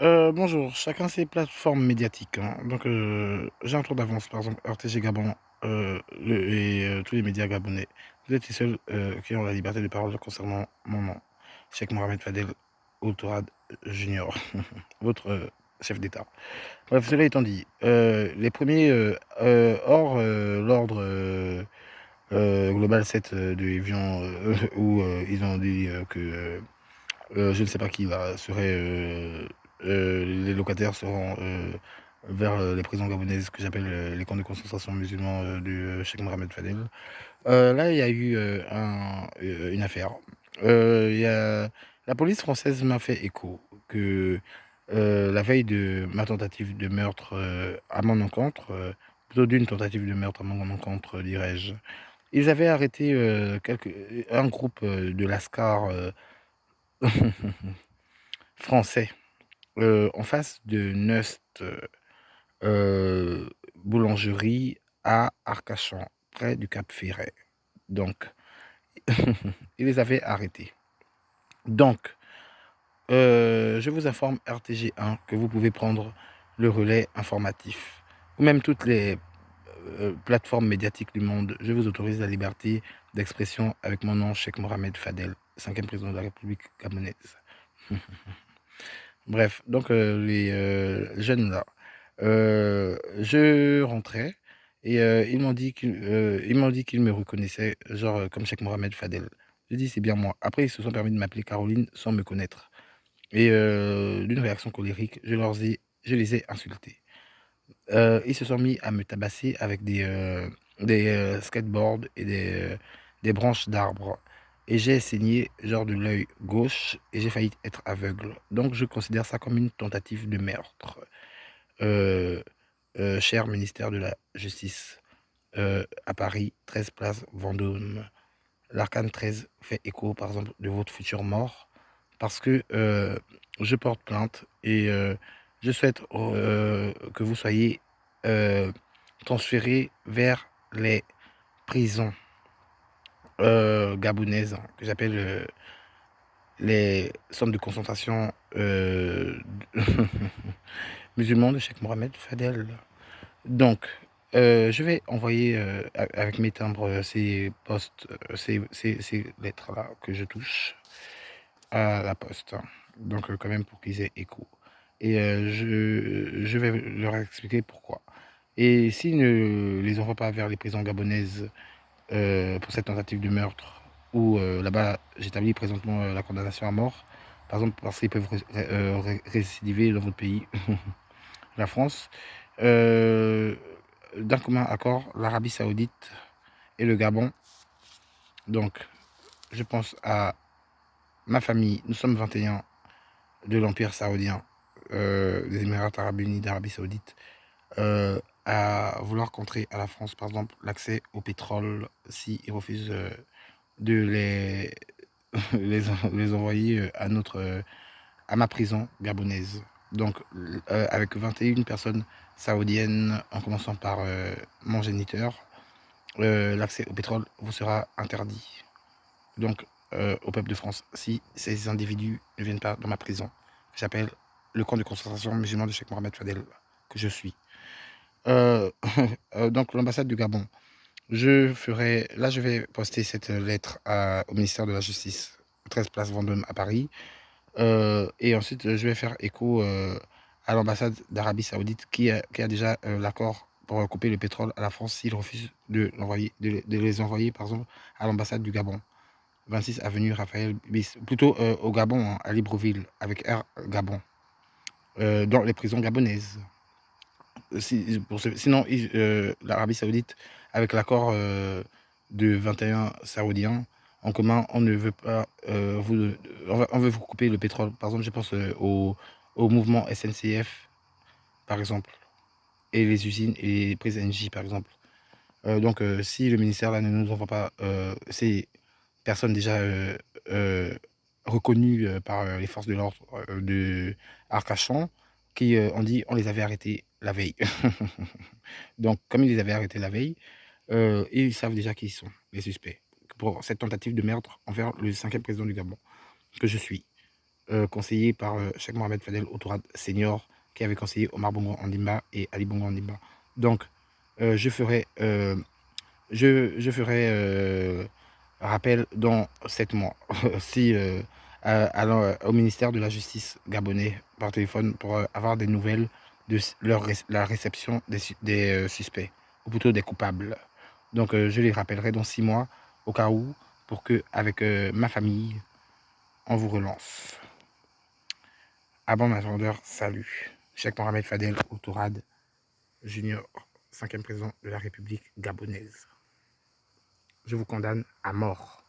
Bonjour, chacun ses plateformes médiatiques, hein. Donc, j'ai un tour d'avance, par exemple, RTG Gabon, tous les médias gabonais. Vous êtes les seuls, qui ont la liberté de parole concernant mon nom. Cheikh Mohamed Fadel Outourade Junior, votre, chef d'État. Bref, cela étant dit, les premiers hors, l'ordre, global 7 de Evian, où, ils ont dit, que, je ne sais pas qui là serait, les locataires seront, vers, les prisons gabonaises que j'appelle, les camps de concentration musulmans, de, Cheikh Mohamed Fadel. Là, il y a eu, une affaire. Il y a la police française m'a fait écho que, la veille de ma tentative de meurtre, à mon encontre, plutôt d'une tentative de meurtre à mon encontre, dirais-je, ils avaient arrêté, un groupe, de lascars, français, en face de Neust, boulangerie à Arcachon, près du Cap Ferret. Donc, ils les avaient arrêtés. Donc, je vous informe RTG1 que vous pouvez prendre le relais informatif ou même toutes les, plateformes médiatiques du monde. Je vous autorise la liberté d'expression avec mon nom, Cheikh Mohamed Fadel, 5e président de la République gabonaise. Bref, donc les, jeunes là, je rentrais et ils m'ont dit qu'ils me reconnaissaient, genre, comme Cheikh Mohamed Fadel. J'ai dit: «C'est bien moi». Après, ils se sont permis de m'appeler Caroline sans me connaître et d'une réaction colérique, je les ai insultés. Ils se sont mis à me tabasser avec des, skateboards et des branches d'arbres et j'ai saigné genre de l'œil gauche et j'ai failli être aveugle. Donc je considère ça comme une tentative de meurtre. Heu cher ministère de la Justice, à Paris, 13 place Vendôme. L'arcane 13 fait écho, par exemple, de votre future mort parce que, je porte plainte et je souhaite, que vous soyez, heu, transféré vers les prisons, gabonaises, hein, que j'appelle, les centres de concentration, musulmans de Cheikh Mohamed Fadel. Donc, je vais envoyer, avec mes timbres, ces postes, ces lettres-là que je touche à la poste, hein. Donc, quand même pour qu'ils aient écho et je vais leur expliquer pourquoi et s'ils ne les envoient pas vers les prisons gabonaises, pour cette tentative de meurtre où, là-bas j'établis présentement, la condamnation à mort, par exemple parce qu'ils peuvent récidiver dans votre pays, la France, heu, d'un commun accord, l'Arabie Saoudite et le Gabon, donc je pense à ma famille, nous sommes 21 de l'Empire saoudien, des Émirats arabes unis d'Arabie Saoudite, à vouloir contrer à la France, par exemple, l'accès au pétrole s'ils refusent, de les envoyer, à ma prison gabonaise. Donc avec 21 personnes saoudiennes, en commençant par, mon géniteur, l'accès au pétrole vous sera interdit. Donc au peuple de France, si ces individus ne viennent pas dans ma prison, j'appelle le camp de concentration musulman de Cheikh Mohamed Fadel, que je suis. Heu, donc l'ambassade du Gabon, je vais poster cette lettre au ministère de la Justice, 13 place Vendôme à Paris, et ensuite, je vais faire écho, à l'ambassade d'Arabie Saoudite qui a déjà, l'accord pour, couper le pétrole à la France s'ils refusent de les envoyer, par exemple, à l'ambassade du Gabon, 26 avenue Raphaël bis, plutôt, au Gabon, hein, à Libreville, avec R Gabon, dans les prisons gabonaises. Si pour ce sinon l'Arabie Saoudite, avec l'accord, de 21 saoudiens en commun, on ne veut pas, on veut vous couper le pétrole. Par exemple, je pense, au mouvement SNCF, par exemple, et les usines et les prises Engie, par exemple. Donc si le ministère là ne nous envoie pas, ces personnes déjà, reconnues, par, les forces de l'ordre, de Arcachon qui, ont dit: «On les avait arrêtés la veille». Donc comme ils les avaient arrêtés la veille, ils savent déjà qui ils sont, les suspects, pour cette tentative de meurtre envers le 5e président du Gabon, que je suis. conseillé par Cheikh Mohamed Fadel Outourade Senior, qui avait conseillé Omar Bongo Ondimba et Ali Bongo Ondimba. Donc, je ferai, rappel dans 7 mois, si, au ministère de la Justice gabonais par téléphone pour avoir des nouvelles de la réception des suspects, ou plutôt des coupables. Donc, je les rappellerai dans 6 mois, au cas où, pour que, avec ma famille, on vous relance. Avant ma vendeur, salut. Cheikh Mohamed Fadel Outourade Junior, 5e président de la République gabonaise. Je vous condamne à mort.